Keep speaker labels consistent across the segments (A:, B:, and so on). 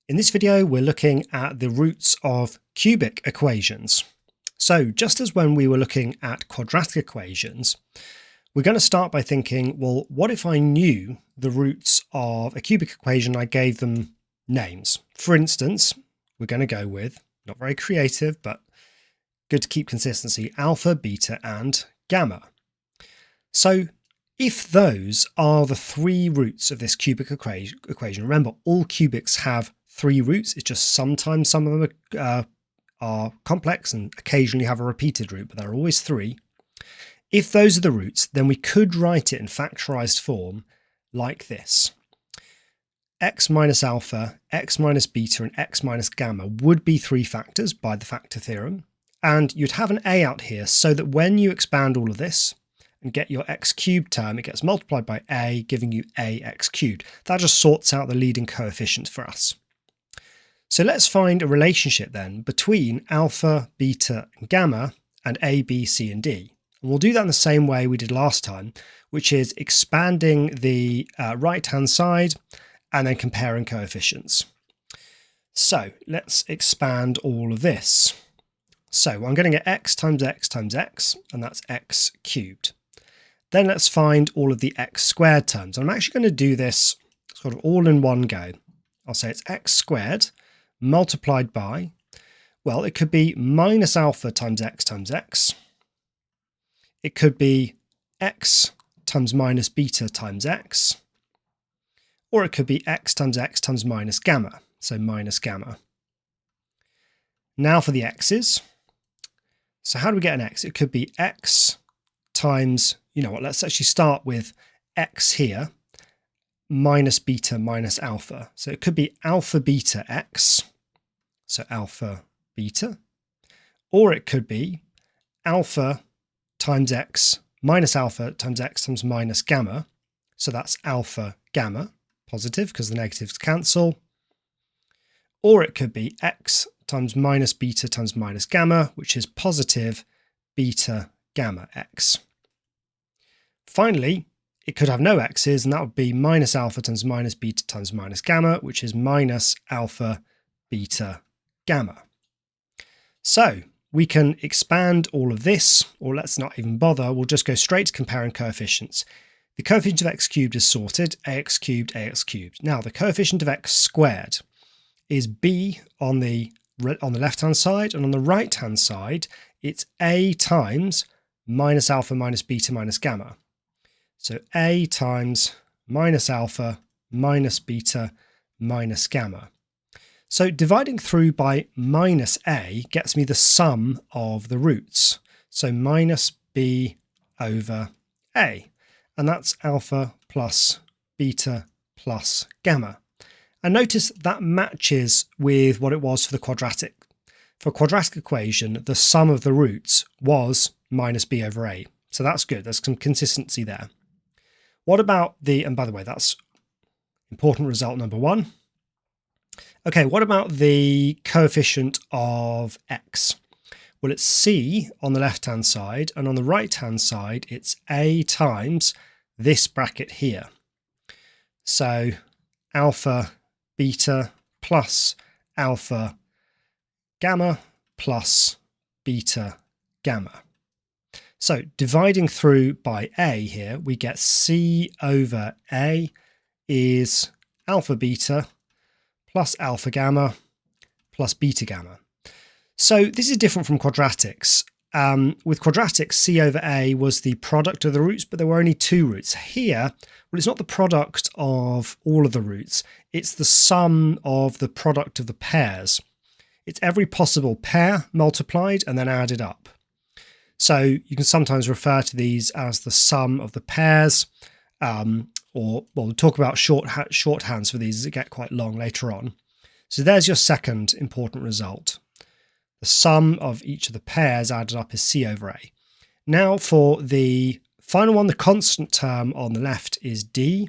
A: In this video, we're looking at the roots of cubic equations. So just as when we were looking at quadratic equations, we're going to start by thinking, well, what if I knew the roots of a cubic equation? I gave them names. For instance, we're going to go with, not very creative, but good to keep consistency, alpha, beta, and gamma. So if those are the three roots of this cubic equation, remember all cubics have three roots. It's just sometimes some of them are complex and occasionally have a repeated root, but there are always three. If those are the roots, then we could write it in factorized form like this. X minus alpha, x minus beta, and x minus gamma would be three factors by the factor theorem. And you'd have an a out here so that when you expand all of this and get your x cubed term, it gets multiplied by a, giving you ax cubed. That just sorts out the leading coefficient for us. So let's find a relationship then between alpha, beta, and gamma and a, b, c, and d. And we'll do that in the same way we did last time, which is expanding the right-hand side and then comparing coefficients. So let's expand all of this. So I'm going to get x times x times x, and that's x cubed. Then let's find all of the x squared terms. I'm actually going to do this sort of all in one go. I'll say it's x squared multiplied by, well, it could be minus alpha times x times x. It could be x times minus beta times x. Or it could be x times minus gamma, so minus gamma. Now for the x's. So how do we get an x? It could be x times, you know what, let's actually start with x here, minus beta minus alpha. So it could be alpha beta x, so alpha beta, or it could be alpha times x minus alpha times x times minus gamma. So that's alpha gamma, positive because the negatives cancel. Or it could be x times minus beta times minus gamma, which is positive beta gamma x. Finally, it could have no x's, and that would be minus alpha times minus beta times minus gamma, which is minus alpha beta gamma. So we can expand all of this, or let's not even bother, we'll just go straight to comparing coefficients. The coefficient of x cubed is sorted, ax cubed, ax cubed. Now the coefficient of x squared is b on the left-hand side, and on the right-hand side, it's a times minus alpha minus beta minus gamma. So a times minus alpha minus beta minus gamma. So dividing through by minus a gets me the sum of the roots. So minus b over a. And that's alpha plus beta plus gamma. And notice that matches with what it was for the quadratic. For a quadratic equation, the sum of the roots was minus b over a. So that's good. There's some consistency there. What about the, and by the way, that's important result number one. Okay, what about the coefficient of x? Well, it's c on the left-hand side, and on the right-hand side, it's a times this bracket here. So alpha beta plus alpha gamma plus beta gamma. So dividing through by a here, we get c over a is alpha beta plus alpha gamma plus beta gamma. So this is different from quadratics. With quadratics, c over a was the product of the roots, but there were only two roots. Here, well, it's not the product of all of the roots. It's the sum of the product of the pairs. It's every possible pair multiplied and then added up. So you can sometimes refer to these as the sum of the pairs, or well, we'll talk about shorthands for these as it get quite long later on. So there's your second important result. The sum of each of the pairs added up is c over a. Now for the final one, the constant term on the left is d,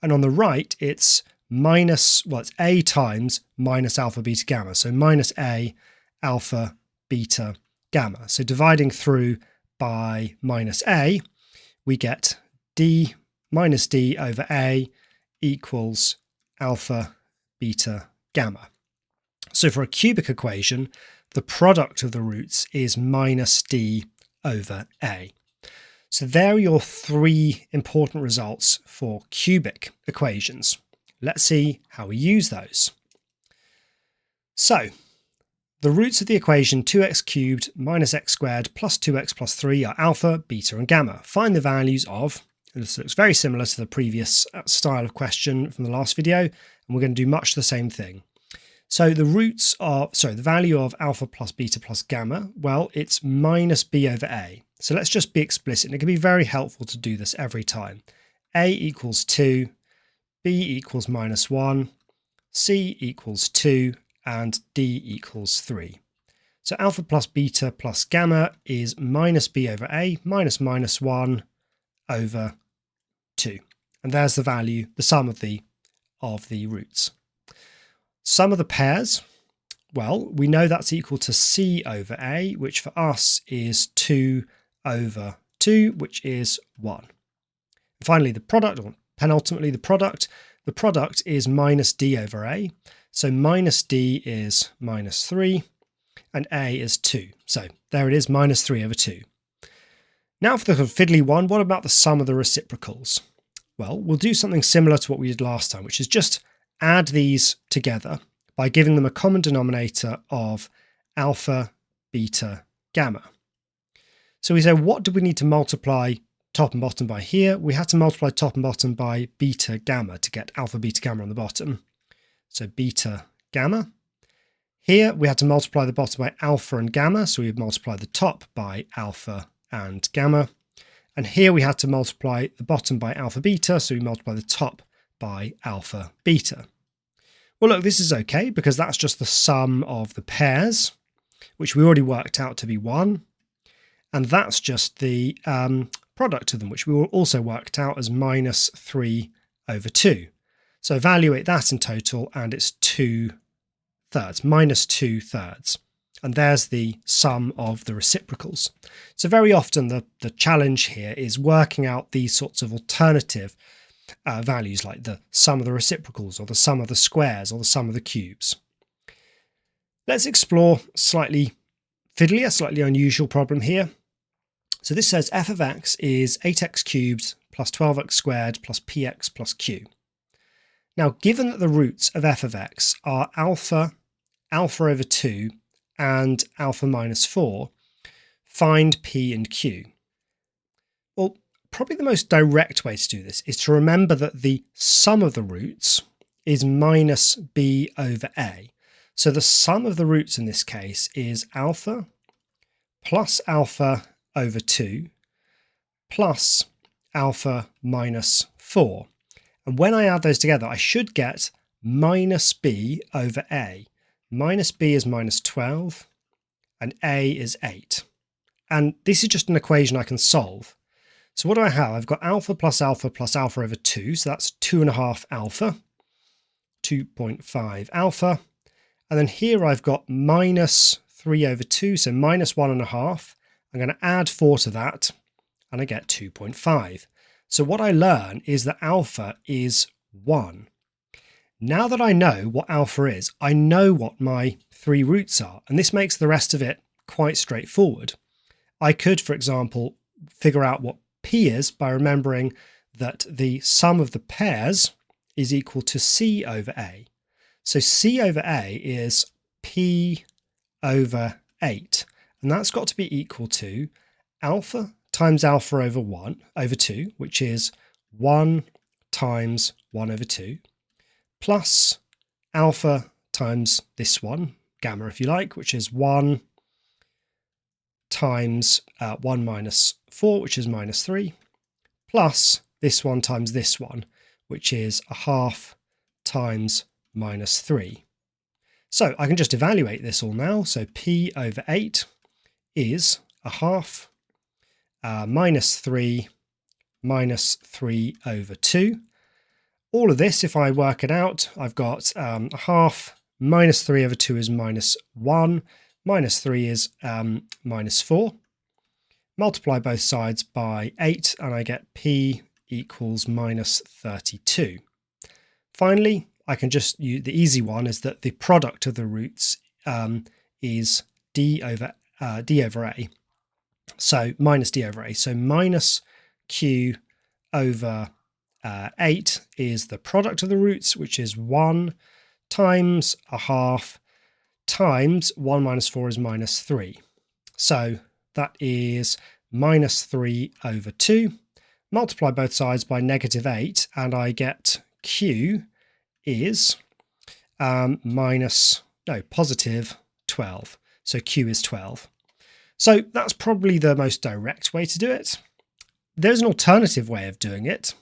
A: and on the right it's minus, well, it's a times minus alpha beta gamma. So minus a alpha beta gamma. So dividing through by minus a, we get d minus d over a equals alpha beta gamma. So for a cubic equation, the product of the roots is minus d over a. So there are your three important results for cubic equations. Let's see how we use those. So the roots of the equation 2x cubed minus x squared plus 2x plus 3 are alpha, beta and gamma. Find the values of, and this looks very similar to the previous style of question from the last video, and we're going to do much the same thing. So the value of alpha plus beta plus gamma, well, it's minus b over a. So let's just be explicit, and it can be very helpful to do this every time. A equals 2, b equals minus 1, c equals 2, and d equals 3. So alpha plus beta plus gamma is minus b over a minus minus 1 over 2. And there's the value, the sum of the roots. Sum of the pairs, well, we know that's equal to c over a, which for us is 2 over 2, which is 1. And finally, the product, or penultimately the product is minus d over a. So minus d is minus 3, and a is 2. So there it is, minus 3 over 2. Now for the fiddly one, what about the sum of the reciprocals? Well, we'll do something similar to what we did last time, which is just add these together by giving them a common denominator of alpha, beta, gamma. So we say, what do we need to multiply top and bottom by here? We have to multiply top and bottom by beta, gamma to get alpha, beta, gamma on the bottom. So beta, gamma. Here we had to multiply the bottom by alpha and gamma, so we would multiply the top by alpha and gamma. And here we had to multiply the bottom by alpha, beta, so we multiply the top by alpha, beta. Well, look, this is okay because that's just the sum of the pairs, which we already worked out to be 1. And that's just the product of them, which we also worked out as minus 3 over 2. So evaluate that in total, and it's 2/3, minus 2/3. And there's the sum of the reciprocals. So very often the challenge here is working out these sorts of alternative values like the sum of the reciprocals or the sum of the squares or the sum of the cubes. Let's explore slightly fiddlier, slightly unusual problem here. So this says f of x is 8x cubed plus 12x squared plus px plus q. Now, given that the roots of f of x are alpha, alpha over 2, and alpha minus 4, find p and q. Well, probably the most direct way to do this is to remember that the sum of the roots is minus b over a. So the sum of the roots in this case is alpha plus alpha over 2 plus alpha minus 4. And when I add those together, I should get minus b over a. Minus b is minus 12 and a is 8. And this is just an equation I can solve. So what do I have? I've got alpha plus alpha over 2. So that's 2.5 alpha, 2.5 alpha. And then here I've got minus 3 over 2, so minus 1.5. I'm going to add 4 to that, and I get 2.5. So what I learn is that alpha is 1. Now that I know what alpha is, I know what my three roots are, and this makes the rest of it quite straightforward. I could, for example, figure out what p is by remembering that the sum of the pairs is equal to c over a. So c over a is p over 8, and that's got to be equal to alpha times alpha over 2, which is 1 times 1 over 2, plus alpha times this one, gamma if you like, which is 1 times 1 minus 4, which is minus 3, plus this one times this one, which is a half times minus 3. So I can just evaluate this all now. So p over 8 is a half minus 3 over 2. All of this, if I work it out, I've got a half minus 3 over 2 is minus 1, minus 3 is minus 4. Multiply both sides by 8 and I get p equals minus 32. Finally, I can just use the easy one is that the product of the roots is d over a. So minus d over a. So minus q over 8 is the product of the roots, which is 1 times a half times 1 minus 4 is minus 3. So that is minus 3 over 2. Multiply both sides by negative 8 and I get q is positive 12. So q is 12. So that's probably the most direct way to do it. There's an alternative way of doing it,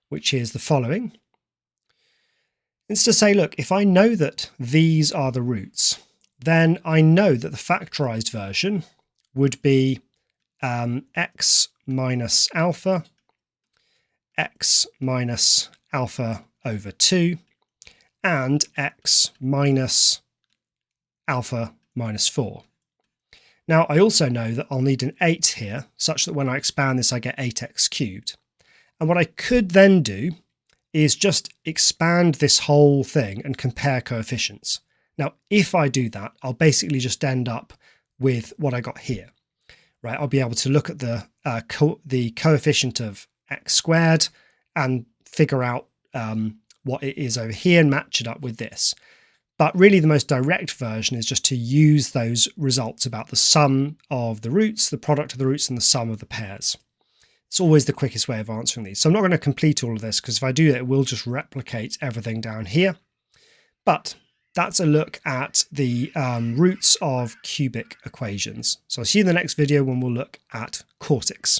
A: which is the following. It's to say, look, if I know that these are the roots, then I know that the factorized version would be x minus alpha over 2, and x minus alpha minus 4. Now, I also know that I'll need an 8 here, such that when I expand this, I get 8x cubed. And what I could then do is just expand this whole thing and compare coefficients. Now, if I do that, I'll basically just end up with what I got here, right? I'll be able to look at the coefficient of x squared and figure out what it is over here and match it up with this. But really the most direct version is just to use those results about the sum of the roots, the product of the roots, and the sum of the pairs. It's always the quickest way of answering these. So I'm not going to complete all of this because if I do that, it will just replicate everything down here. But that's a look at the roots of cubic equations. So I'll see you in the next video when we'll look at quartics.